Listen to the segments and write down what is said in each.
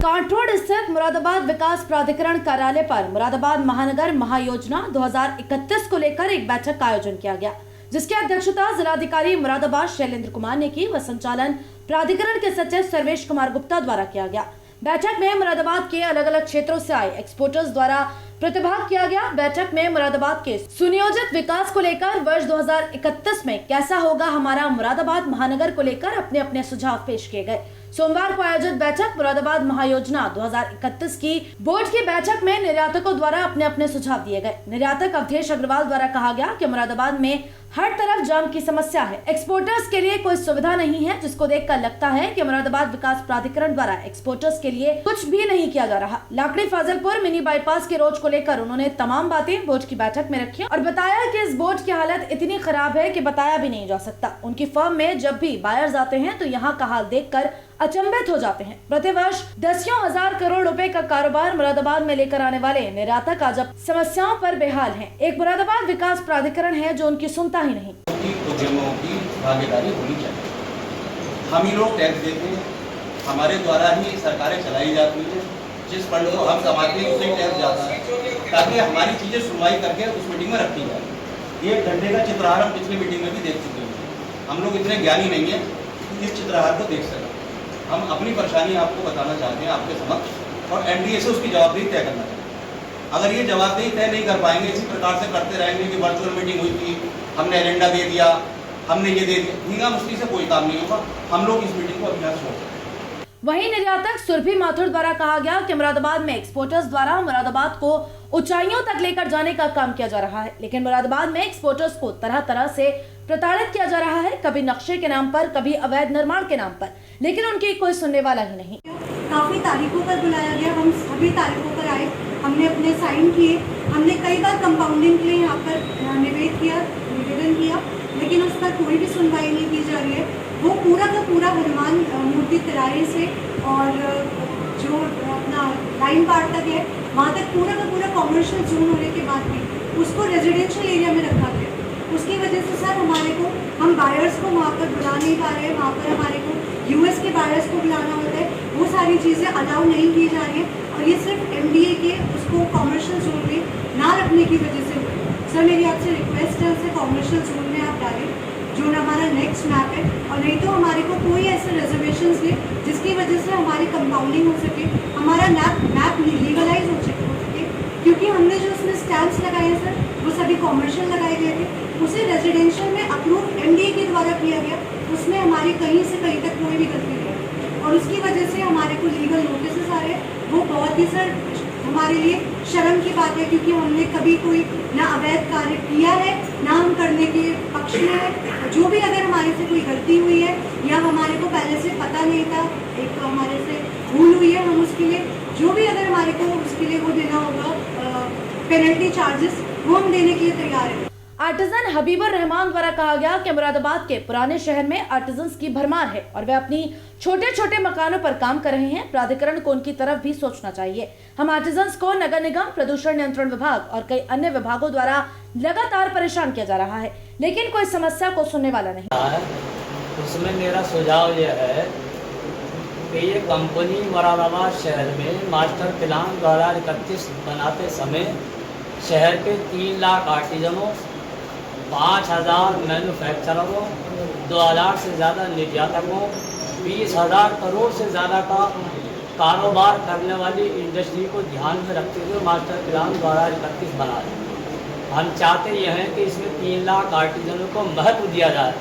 कांठोड़ स्थित मुरादाबाद विकास प्राधिकरण कार्यालय पर मुरादाबाद महानगर महायोजना 2031 को लेकर एक बैठक का आयोजन किया गया, जिसकी अध्यक्षता जिलाधिकारी मुरादाबाद शैलेंद्र कुमार ने की व संचालन प्राधिकरण के सचिव सर्वेश कुमार गुप्ता द्वारा किया गया। बैठक में मुरादाबाद के अलग अलग क्षेत्रों से आए एक्सपोर्टर्स द्वारा प्रतिभाग किया गया। बैठक में मुरादाबाद के सुनियोजित विकास को लेकर वर्ष 2031 में कैसा होगा हमारा मुरादाबाद महानगर को लेकर अपने अपने सुझाव पेश किए गए। सोमवार को आयोजित बैठक मुरादाबाद महायोजना 2031 की बोर्ड की बैठक में निर्यातकों द्वारा अपने अपने सुझाव दिए गए। निर्यातक अवधेश अग्रवाल द्वारा कहा गया कि मुरादाबाद में हर तरफ जाम की समस्या है, एक्सपोर्टर्स के लिए कोई सुविधा नहीं है, जिसको देखकर लगता है कि मुरादाबाद विकास प्राधिकरण द्वारा एक्सपोर्टर्स के लिए कुछ भी नहीं किया जा रहा। लाकड़ी फाजिलपुर मिनी बाईपास के रोड को लेकर उन्होंने तमाम बातें बोर्ड की बैठक में रखी और बताया कि इस बोर्ड की हालत इतनी खराब है कि बताया भी नहीं जा सकता। उनकी फर्म में जब भी बायर्स आते हैं तो यहाँ का हाल देखकर अचंभित हो जाते हैं। प्रतिवर्ष दसियों हजार करोड़ रुपए का कारोबार मुरादाबाद में लेकर आने वाले निर्यातक आज अब समस्याओं पर बेहाल हैं। एक मुरादाबाद विकास प्राधिकरण है जो उनकी सुनता ही नहीं। उद्यमों की भागीदारी होनी चाहिए। हम ही लोग टैक्स देते हैं, हमारे द्वारा ही सरकारें चलाई जाती है, जिस फंड को हम कमाते हैं उसे टैक्स जाता है, ताकि हमारी चीजें सुनवाई करके उस मीटिंग में रखी जाए। 1 घंटे का चित्रहार हम पिछली मीटिंग में भी देख चुके हैं। हम लोग इतने ज्ञानी नहीं है कि इस चित्रहार को देख सकें। हम अपनी परेशानी आपको बताना चाहते हैं आपके समक्ष, और एनडीए से उसकी जवाबदेही तय करना चाहते हैं। अगर ये जवाबदेही तय नहीं कर पाएंगे, इसी प्रकार से करते रहेंगे कि वर्चुअल मीटिंग हुई थी, हमने एजेंडा दे दिया, हमने ये दे दिया, धींगा मुश्किल से कोई काम नहीं होगा। हम लोग इस मीटिंग को अभी छोड़ सकते हैं। वहीं निर्यातक सुरभि माथुर द्वारा कहा गया कि मुरादाबाद में एक्सपोर्टर्स द्वारा मुरादाबाद को ऊंचाइयों तक लेकर जाने का काम किया जा रहा है, लेकिन मुरादाबाद में एक्सपोर्टर्स को तरह तरह से प्रताड़ित किया जा रहा है, कभी नक्शे के नाम पर, कभी अवैध निर्माण के नाम पर, लेकिन उनकी कोई सुनने वाला ही नहीं। काफी तारीखों पर बुलाया गया, हम सभी तारीखों पर आए, हमने अपने साइन किए, हमने कई बार कंपाउंडिंग के लिए यहाँ पर निवेदन किया, लेकिन उस पर कोई भी सुनवाई नहीं की जा रही है। वो पूरा का पूरा हनुमान मूर्ति तिराहे से और जो अपना लाइन पार्ट तक है वहाँ तक पूरा का पूरा कॉमर्शियल जोन होने के बाद भी उसको रेजिडेंशियल एरिया में रखा गया। उसकी वजह से सर हमारे को हम बायर्स को वहाँ पर बुला नहीं पा रहे हैं, वहाँ पर हमारे को यूएस के बायर्स को बुलाना होता है, वो सारी चीज़ें अलाउ नहीं की जा रही है, और ये सिर्फ एमडीए के उसको कॉमर्शियल जोन में ना रखने की वजह से हुई। सर मेरी आपसे रिक्वेस्ट है उसे कॉमर्शियल जोन में आप डालें, जो हमारा नेक्स्ट मैप है, और नहीं तो हमारे को कोई ऐसे रिजर्वेशंस दे जिसकी वजह से हमारी कंपाउंडिंग हो सके, हमारा मैप लीगलाइज हो सके, क्योंकि हमने जो उसमें स्टैम्प्स लगाए हैं सर वो सभी कॉमर्शियल लगाए गए थे, उसे रेजिडेंशियल में अप्रूव एमडीए के द्वारा किया गया, उसमें हमारी कहीं से कहीं तक कोई भी गलती नहीं है, और उसकी वजह से हमारे को लीगल नोटिस आ रहे हैं। वो बहुत ही सर हमारे लिए शर्म की बात है, क्योंकि हमने कभी कोई ना अवैध कार्य किया है, ना हम करने के पक्ष में है। जो भी अगर हमारे से कोई गलती हुई है या हमारे को पहले से पता नहीं था, एक हमारे से भूल हुई है, हम उसके लिए जो भी अगर हमारे को उसके लिए वो देना होगा पेनल्टी चार्जेस, वो हम देने के लिए तैयार है। आर्टिजन हबीबुर रहमान द्वारा कहा गया कि मुरादाबाद के पुराने शहर में आर्टिजन्स की भरमार है और वे अपनी छोटे छोटे मकानों पर काम कर रहे हैं। प्राधिकरण को उनकी तरफ भी सोचना चाहिए। हम आर्टिजन्स को नगर निगम, प्रदूषण नियंत्रण विभाग और कई अन्य विभागों द्वारा लगातार परेशान किया जा रहा है, लेकिन कोई समस्या को सुनने वाला नहीं। उसमें मेरा सुझाव यह है कि ये कंपनी मुरादाबाद शहर में मास्टर प्लान 2031 बनाते समय शहर के 3 लाख आर्टिजनों, 5000 मैन्युफैक्चररों, 2000 से ज़्यादा निर्यातकों, 20,000 करोड़ से ज़्यादा का कारोबार करने वाली इंडस्ट्री को ध्यान में रखते हुए मास्टर प्लान 2031 बना है। हम चाहते यह हैं कि इसमें 3 लाख आर्टिजनों को महत्व दिया जाए।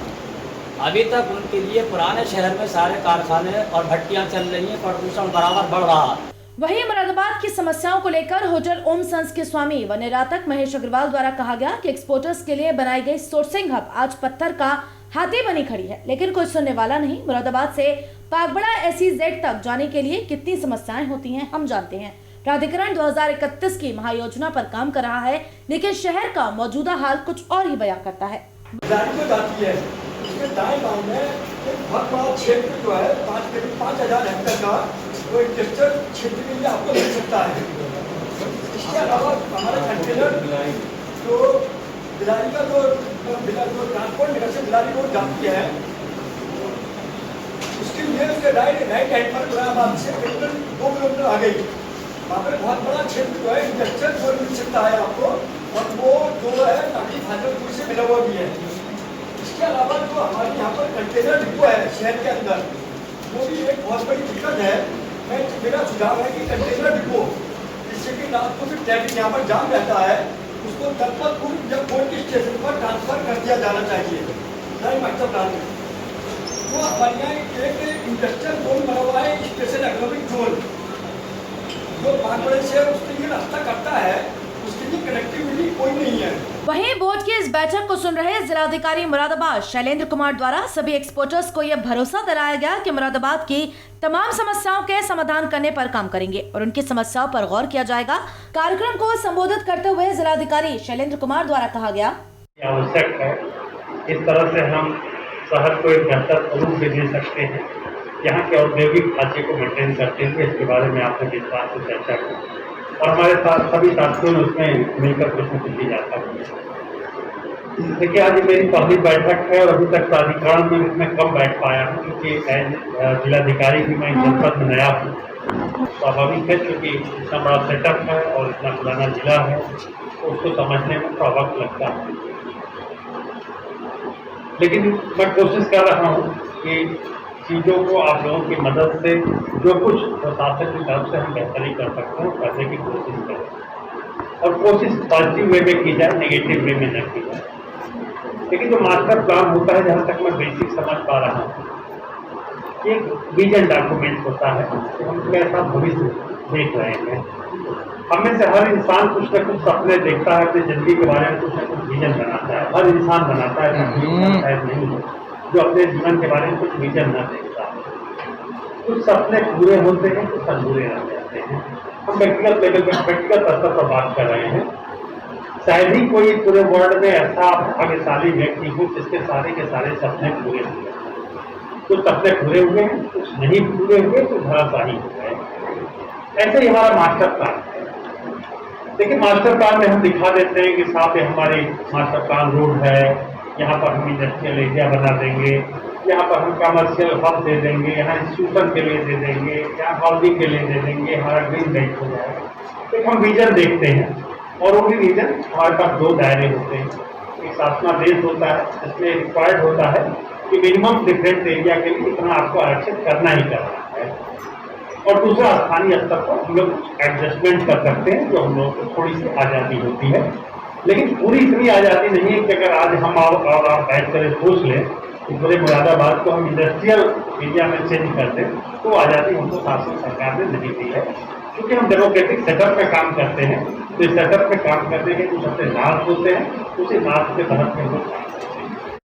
अभी तक उनके लिए पुराने शहर में सारे कारखाने और भट्टियाँ चल रही हैं, प्रदूषण बराबर बढ़ रहा है। वहीं मुरादाबाद की समस्याओं को लेकर होटल ओम संस के स्वामी व निर्यातक महेश अग्रवाल द्वारा कहा गया कि एक्सपोर्टर्स के लिए बनाई गई सोर्सिंग हब आज पत्थर का हाथी बनी खड़ी है, लेकिन कोई सुनने वाला नहीं। मुरादाबाद से पागबड़ा SEZ तक जाने के लिए कितनी समस्याएं होती हैं हम जानते हैं। प्राधिकरण 2031 की महायोजना पर काम कर रहा है, लेकिन शहर का मौजूदा हाल कुछ और ही बयां करता है। $5,000 हेक्टेयर का वो इंडस्ट्रियल क्षेत्र के लिए आपको मिल सकता है। इसके अलावा हमारा कंटेनर जो बिलारी का जो ट्रांसपोर्ट नगर से बिलारी रोड जाती है, उसके लिए उसके राइट हैंड पर मुरादाबाद से करीबन 2 किलोमीटर आ गई, वहाँ पर बहुत बड़ा क्षेत्र जो है इंडस्ट्रियल जोन मिल सकता है आपको, और वो जो है काफी भाजलपुर से मिला हुआ भी है। इसके अलावा जो हमारे यहाँ पर कंटेनर डिपो है शहर के अंदर, वो भी एक बहुत बड़ी दिक्कत है। मेरा सुझाव है कि कंटेनर डिपो, जिससे कि रात को फिर ट्रैफिक यहाँ पर जाम रहता है, उसको दलपतपुर जब कोर्ट स्टेशन पर ट्रांसफर कर दिया जाना चाहिए। तो हमारे यहाँ एक इंडस्ट्रियल जोन बना हुआ है, स्पेशल इकोनॉमिक जोन, जो बागवाड़ी से उसके लिए रास्ता करता है, उसके लिए कनेक्टिविटी कोई नहीं है। वहीं बोर्ड की इस बैठक को सुन रहे जिलाधिकारी मुरादाबाद शैलेंद्र कुमार द्वारा सभी एक्सपोर्टर्स को यह भरोसा दिलाया गया कि मुरादाबाद की तमाम समस्याओं के समाधान करने पर काम करेंगे और उनकी समस्याओं पर गौर किया जाएगा। कार्यक्रम को संबोधित करते हुए जिलाधिकारी शैलेंद्र कुमार द्वारा कहा गया, आवश्यक है, इस तरह से हम शहर को एक बेहतर स्वरूप भी दे सकते हैं। यहाँ के औद्योगिक ढांचे को मेंटेन करते हुए इसके बारे में आपने विस्तार से चर्चा की और हमारे साथ सभी साथियों ने उसमें मिलकर कुछ न कुछ जाता है। देखिए, आज मेरी पहली बैठक है और अभी तक प्राधिकरण में इसमें कम बैठ पाया हूँ, क्योंकि जिलाधिकारी भी मैं जनपद में नया हूँ। स्वाभाविक है, क्योंकि इतना बड़ा सेटअप है और इतना पुराना जिला है, तो उसको समझने में थोड़ा वक्त लगता है। लेकिन मैं कोशिश कर रहा हूँ कि चीज़ों को आप लोगों की मदद से जो कुछ प्रशासन की तरफ से हम बेहतरी कर सकते हैं करने की कोशिश करें, और कोशिश पॉजिटिव वे में की जाए, नेगेटिव वे में न की जाए। लेकिन जो मास्टर प्लान होता है, जहाँ तक मैं बेसिक समझ पा रहा हूँ, एक विजन डॉक्यूमेंट होता है कि हम कैसा भविष्य देख रहे हैं। हमें से हर इंसान कुछ न कुछ सपने देखता है, अपनी जिंदगी के बारे में कुछ न कुछ विजन बनाता है। हर इंसान बनाता है, शायद नहीं है जो अपने जीवन के बारे में कुछ विजन न देखता है। कुछ सपने पूरे होते हैं, कुछ अधूरे रह जाते हैं। हम व्यक्तिगत लेवल पर, व्यक्तिगत स्तर पर बात कर रहे हैं। शायद ही कोई पूरे वर्ल्ड में ऐसा भाग्यशाली व्यक्ति हो जिसके सारे के सारे सपने पूरे हुए। कुछ सपने पूरे हुए हैं, कुछ नहीं पूरे हुए, कुछ धराशायी हो गए। ऐसे ही हमारा मास्टर प्लान है। देखिए, मास्टर प्लान में हम दिखा देते हैं कि साथ ही हमारे मास्टर प्लान रोड है, यहाँ पर हम इंडस्ट्रियल एरिया बना देंगे, यहाँ पर हम कमर्शियल हब दे देंगे, यहाँ इंस्टीट्यूशन के लिए दे देंगे, यहाँ हाउसिंग के लिए दे देंगे, हमारा ग्रीन बेल्ट हो जाएगा। एक हम विजन देखते हैं, और वो भी विजन हमारे पास 2 दायरे होते हैं। एक शासनादेश होता है, जिसमें रिक्वायर्ड होता है कि मिनिमम डिफरेंट एरिया के लिए इतना आपको आरक्षित करना ही करना है, और दूसरा स्थानीय स्तर पर हम लोग एडजस्टमेंट कर सकते हैं, जो हम लोगों को थोड़ी सी आज़ादी होती है। लेकिन पूरी इतनी आज़ादी नहीं है कि अगर आज हम और आप बैठ कर सोच लें कि पूरे मुरादाबाद को हम इंडस्ट्रियल एरिया में चेंज कर दें, तो आज़ादी हमको शासन सरकार ने नहीं दी है। क्योंकि हम डेमोक्रेटिक सेटअप में काम करते हैं, तो इस सेटअप में काम करने के कुछ अपने लाभ होते हैं, उसी लाभ के तहत हम लोग